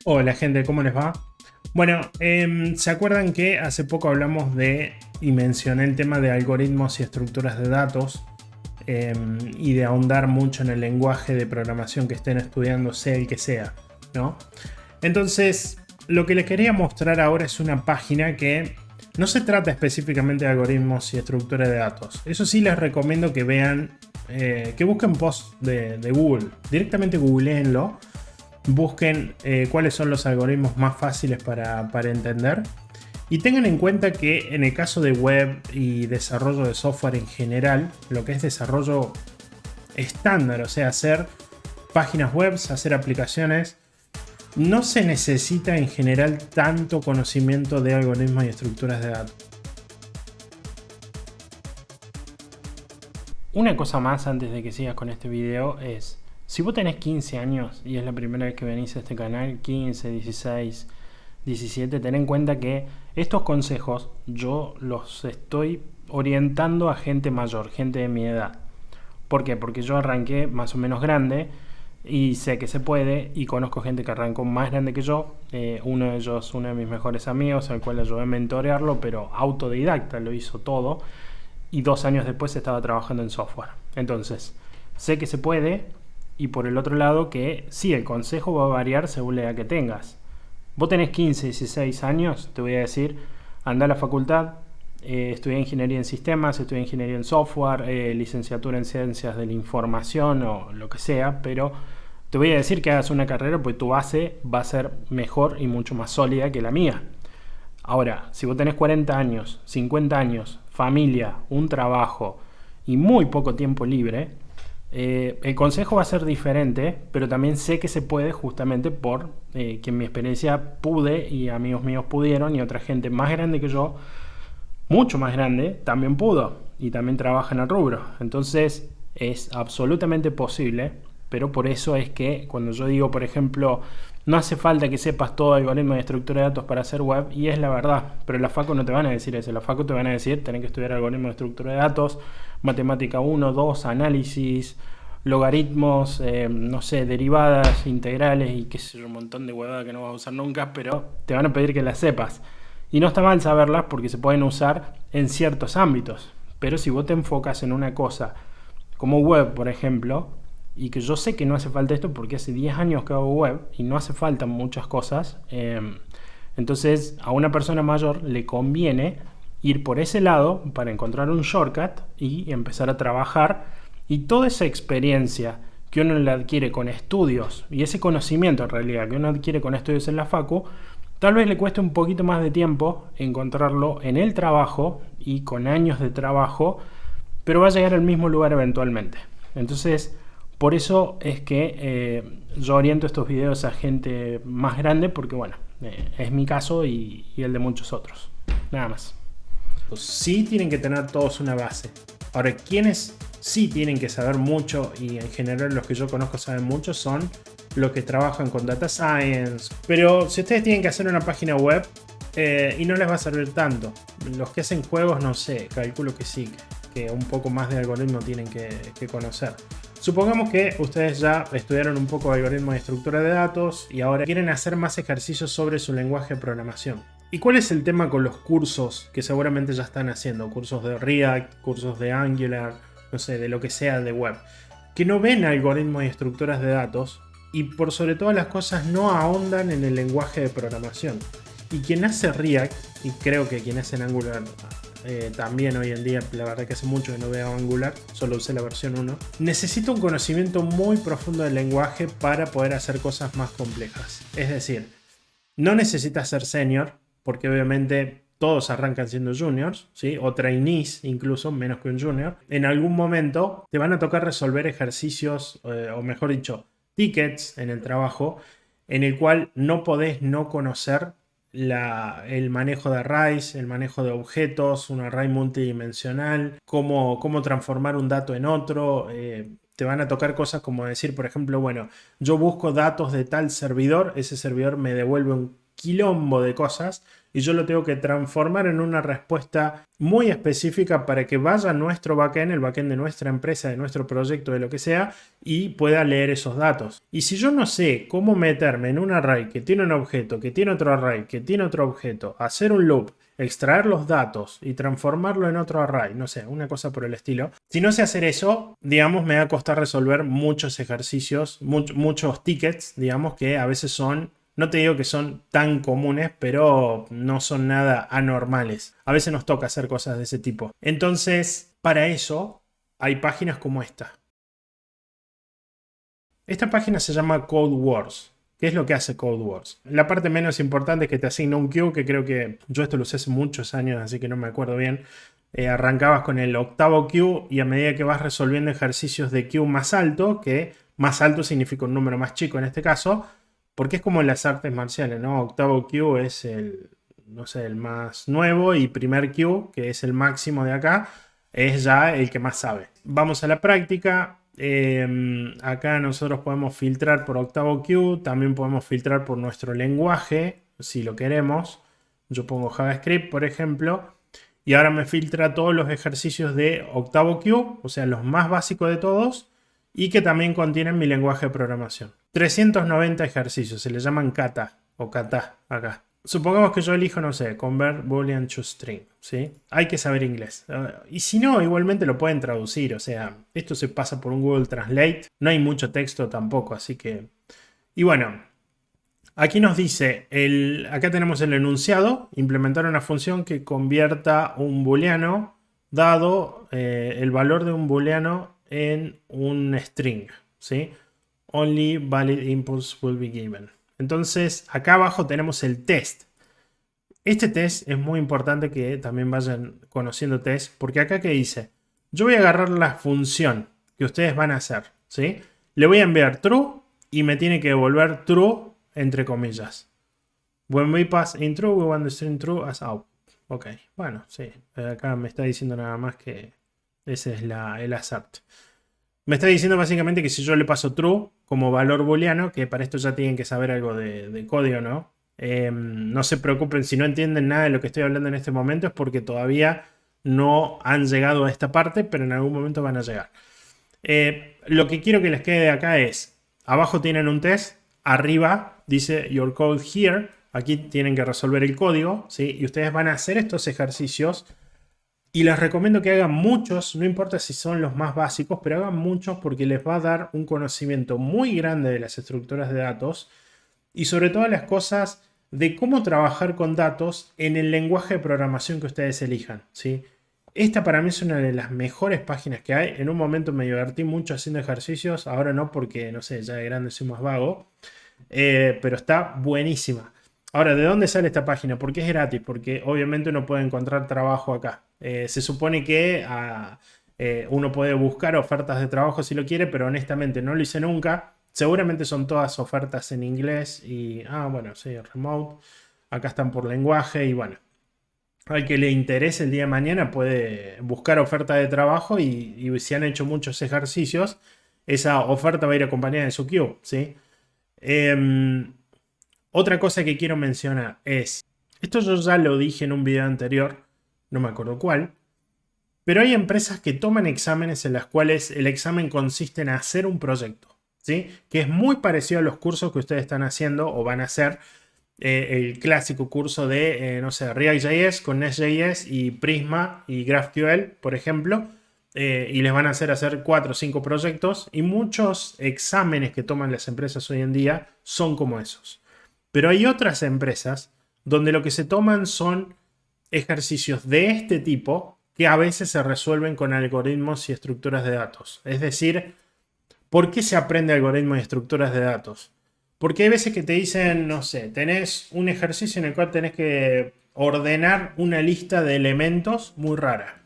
Hola gente, ¿cómo les va? Bueno, ¿se acuerdan que hace poco hablamos de y mencioné el tema de algoritmos y estructuras de datos y de ahondar mucho en el lenguaje de programación que estén estudiando, sea el que sea, ¿no? Entonces, lo que les quería mostrar ahora es una página que no se trata específicamente de algoritmos y estructuras de datos. Eso sí les recomiendo que vean, que busquen posts de Google. Directamente googleenlo. Busquen cuáles son los algoritmos más fáciles para entender. Y tengan en cuenta que en el caso de web y desarrollo de software en general, lo que es desarrollo estándar, o sea, hacer páginas web, hacer aplicaciones, no se necesita en general tanto conocimiento de algoritmos y estructuras de datos. Una cosa más antes de que sigas con este video es, si vos tenés 15 años y es la primera vez que venís a este canal, 15, 16, 17, ten en cuenta que estos consejos yo los estoy orientando a gente mayor, gente de mi edad. ¿Por qué? Porque yo arranqué más o menos grande y sé que se puede y conozco gente que arrancó más grande que yo. Uno de ellos, uno de mis mejores amigos, al cual ayudé a mentorearlo, pero autodidacta, lo hizo todo y 2 años después estaba trabajando en software. Entonces, sé que se puede y por el otro lado que sí, el consejo va a variar según la edad que tengas. Vos tenés 15, 16 años, te voy a decir, anda a la facultad, estudié ingeniería en sistemas, estudié ingeniería en software, licenciatura en ciencias de la información o lo que sea, pero te voy a decir que hagas una carrera porque tu base va a ser mejor y mucho más sólida que la mía. Ahora, si vos tenés 40 años, 50 años, familia, un trabajo y muy poco tiempo libre, el consejo va a ser diferente, pero también sé que se puede justamente por que en mi experiencia pude y amigos míos pudieron y otra gente más grande que yo, mucho más grande, también pudo y también trabaja en el rubro. Entonces es absolutamente posible, pero por eso es que cuando yo digo, por ejemplo, no hace falta que sepas todo algoritmo de estructura de datos para hacer web, y es la verdad, pero en la facu no te van a decir eso, en la facu te van a decir, tenés que estudiar algoritmo de estructura de datos, matemática 1, 2, análisis, logaritmos, no sé, derivadas, integrales y qué sé yo, un montón de huevada que no vas a usar nunca, pero te van a pedir que las sepas. Y no está mal saberlas porque se pueden usar en ciertos ámbitos. Pero si vos te enfocas en una cosa como web, por ejemplo, y que yo sé que no hace falta esto porque hace 10 años que hago web y no hace falta muchas cosas, entonces a una persona mayor le conviene ir por ese lado para encontrar un shortcut y empezar a trabajar, y toda esa experiencia que uno le adquiere con estudios y ese conocimiento en realidad que uno adquiere con estudios en la facu, tal vez le cueste un poquito más de tiempo encontrarlo en el trabajo y con años de trabajo, pero va a llegar al mismo lugar eventualmente. Entonces, por eso es que yo oriento estos videos a gente más grande, porque bueno, es mi caso y el de muchos otros. Nada más. Sí tienen que tener todos una base. Ahora, quienes sí tienen que saber mucho, y en general los que yo conozco saben mucho, son los que trabajan con data science. Pero si ustedes tienen que hacer una página web y no les va a servir tanto, los que hacen juegos, no sé, calculo que sí, que un poco más de algoritmo tienen que conocer. Supongamos que ustedes ya estudiaron un poco de algoritmos de estructura de datos y ahora quieren hacer más ejercicios sobre su lenguaje de programación. ¿Y cuál es el tema con los cursos que seguramente ya están haciendo? Cursos de React, cursos de Angular, no sé, de lo que sea de web. Que no ven algoritmos y estructuras de datos y por sobre todas las cosas no ahondan en el lenguaje de programación. Y quien hace React, y creo que quien hace en Angular también hoy en día, la verdad que hace mucho que no veo Angular, solo usé la versión 1, necesita un conocimiento muy profundo del lenguaje para poder hacer cosas más complejas. Es decir, no necesitas ser senior, porque obviamente todos arrancan siendo juniors, ¿sí? O trainees incluso, menos que un junior. En algún momento te van a tocar resolver ejercicios, o mejor dicho, tickets en el trabajo, en el cual no podés no conocer el manejo de arrays, el manejo de objetos, un array multidimensional, cómo transformar un dato en otro. Te van a tocar cosas como decir, por ejemplo, bueno, yo busco datos de tal servidor, ese servidor me devuelve un quilombo de cosas y yo lo tengo que transformar en una respuesta muy específica para que vaya a nuestro backend, el backend de nuestra empresa, de nuestro proyecto, de lo que sea, y pueda leer esos datos. Y si yo no sé cómo meterme en un array que tiene un objeto, que tiene otro array, que tiene otro objeto, hacer un loop, extraer los datos y transformarlo en otro array, no sé, una cosa por el estilo. Si no sé hacer eso, digamos, me va a costar resolver muchos ejercicios, muchos tickets, digamos, que a veces son, no te digo que son tan comunes, pero no son nada anormales. A veces nos toca hacer cosas de ese tipo. Entonces, para eso hay páginas como esta. Esta página se llama Code Wars. ¿Qué es lo que hace Code Wars? La parte menos importante es que te asigna un queue, que creo que yo esto lo usé hace muchos años, así que no me acuerdo bien. Arrancabas con el octavo queue y a medida que vas resolviendo ejercicios de queue más alto, que más alto significa un número más chico en este caso, porque es como en las artes marciales, ¿no? Octavo queue es el, no sé, el más nuevo y primer queue, que es el máximo de acá, es ya el que más sabe. Vamos a la práctica. Acá nosotros podemos filtrar por octavo queue, también podemos filtrar por nuestro lenguaje, si lo queremos. Yo pongo JavaScript, por ejemplo, y ahora me filtra todos los ejercicios de octavo queue, o sea, los más básicos de todos, y que también contienen mi lenguaje de programación. 390 ejercicios, se le llaman kata o kata acá. Supongamos que yo elijo, no sé, convert boolean to string, ¿sí? Hay que saber inglés. Y si no, igualmente lo pueden traducir, o sea, esto se pasa por un Google Translate. No hay mucho texto tampoco, así que... Y bueno, aquí nos dice, acá tenemos el enunciado, implementar una función que convierta un booleano dado el valor de un booleano en un string, ¿sí? Only valid inputs will be given. Entonces, acá abajo tenemos el test. Este test es muy importante que también vayan conociendo test, porque acá que dice, yo voy a agarrar la función que ustedes van a hacer, ¿sí? Le voy a enviar true y me tiene que devolver true entre comillas. When we pass in true, we want the string true as out. Ok, bueno, sí. Acá me está diciendo nada más que ese es el assert. Me está diciendo básicamente que si yo le paso true como valor booleano, que para esto ya tienen que saber algo de código, ¿no? No se preocupen si no entienden nada de lo que estoy hablando en este momento, es porque todavía no han llegado a esta parte, pero en algún momento van a llegar. Lo que quiero que les quede de acá es, abajo tienen un test, arriba dice your code here, aquí tienen que resolver el código, ¿sí? Y ustedes van a hacer estos ejercicios. Y les recomiendo que hagan muchos, no importa si son los más básicos, pero hagan muchos porque les va a dar un conocimiento muy grande de las estructuras de datos y sobre todo las cosas de cómo trabajar con datos en el lenguaje de programación que ustedes elijan, ¿sí? Esta para mí es una de las mejores páginas que hay. En un momento me divertí mucho haciendo ejercicios, ahora no porque, no sé, ya de grande soy más vago, pero está buenísima. Ahora, ¿de dónde sale esta página? ¿Por qué es gratis? Porque obviamente uno puede encontrar trabajo acá. Se supone que uno puede buscar ofertas de trabajo si lo quiere, pero honestamente no lo hice nunca. Seguramente son todas ofertas en inglés y... bueno, sí, remote. Acá están por lenguaje y bueno. Al que le interese el día de mañana puede buscar oferta de trabajo y si han hecho muchos ejercicios, esa oferta va a ir acompañada de su queue, ¿sí? Otra cosa que quiero mencionar es, esto yo ya lo dije en un video anterior, no me acuerdo cuál, pero hay empresas que toman exámenes en las cuales el examen consiste en hacer un proyecto, ¿sí? Que es muy parecido a los cursos que ustedes están haciendo o van a hacer, el clásico curso de, no sé, React.js con Nest.js y Prisma y GraphQL, por ejemplo, y les van a hacer 4 o 5 proyectos y muchos exámenes que toman las empresas hoy en día son como esos. Pero hay otras empresas donde lo que se toman son ejercicios de este tipo que a veces se resuelven con algoritmos y estructuras de datos. Es decir, ¿por qué se aprende algoritmos y estructuras de datos? Porque hay veces que te dicen, no sé, tenés un ejercicio en el cual tenés que ordenar una lista de elementos muy rara.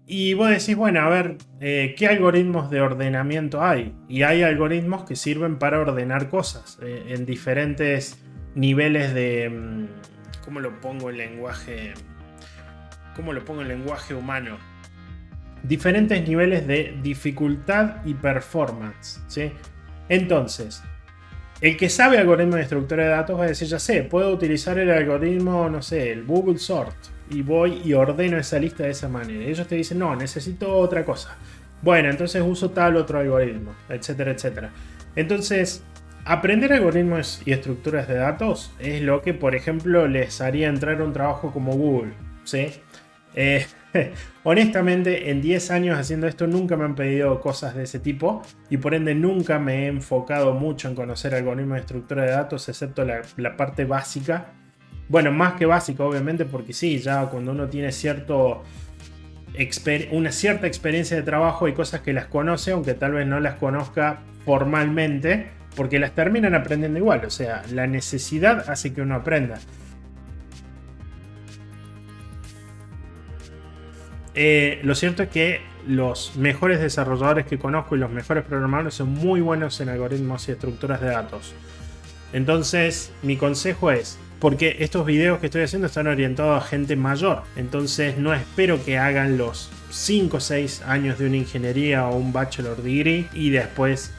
Y vos decís, bueno, a ver, ¿qué algoritmos de ordenamiento hay? Y hay algoritmos que sirven para ordenar cosas en diferentes niveles de... ¿Cómo lo pongo en lenguaje? ¿Cómo lo pongo en lenguaje humano? Diferentes niveles de dificultad y performance, ¿sí? Entonces, El que sabe algoritmo de estructura de datos va a decir, ya sé, puedo utilizar el algoritmo, no sé, el Google Sort. Y voy y ordeno esa lista de esa manera. Y ellos te dicen, no, necesito otra cosa. Bueno, entonces uso tal otro algoritmo, etcétera, etcétera. Entonces, aprender algoritmos y estructuras de datos es lo que, por ejemplo, les haría entrar a un trabajo como Google, ¿sí? Eh, honestamente, en 10 años haciendo esto nunca me han pedido cosas de ese tipo y por ende nunca me he enfocado mucho en conocer algoritmos de estructura de datos, excepto la parte básica. Bueno, más que básica, obviamente, porque sí, ya cuando uno tiene una cierta experiencia de trabajo hay cosas que las conoce, aunque tal vez no las conozca formalmente, porque las terminan aprendiendo igual. O sea, la necesidad hace que uno aprenda. Lo cierto es que los mejores desarrolladores que conozco y los mejores programadores son muy buenos en algoritmos y estructuras de datos. Entonces, mi consejo es, porque estos videos que estoy haciendo están orientados a gente mayor, entonces no espero que hagan los 5 o 6 años de una ingeniería o un bachelor degree y después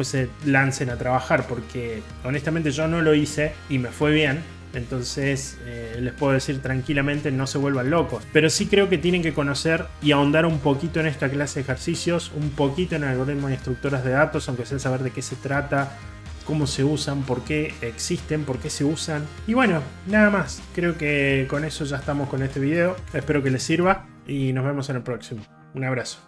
se lancen a trabajar, porque honestamente yo no lo hice y me fue bien. Entonces les puedo decir tranquilamente, no se vuelvan locos. Pero sí creo que tienen que conocer y ahondar un poquito en esta clase de ejercicios, un poquito en algoritmos y estructuras de datos, aunque sea saber de qué se trata, cómo se usan, por qué existen, por qué se usan. Y bueno, nada más. Creo que con eso ya estamos con este video. Espero que les sirva y nos vemos en el próximo. Un abrazo.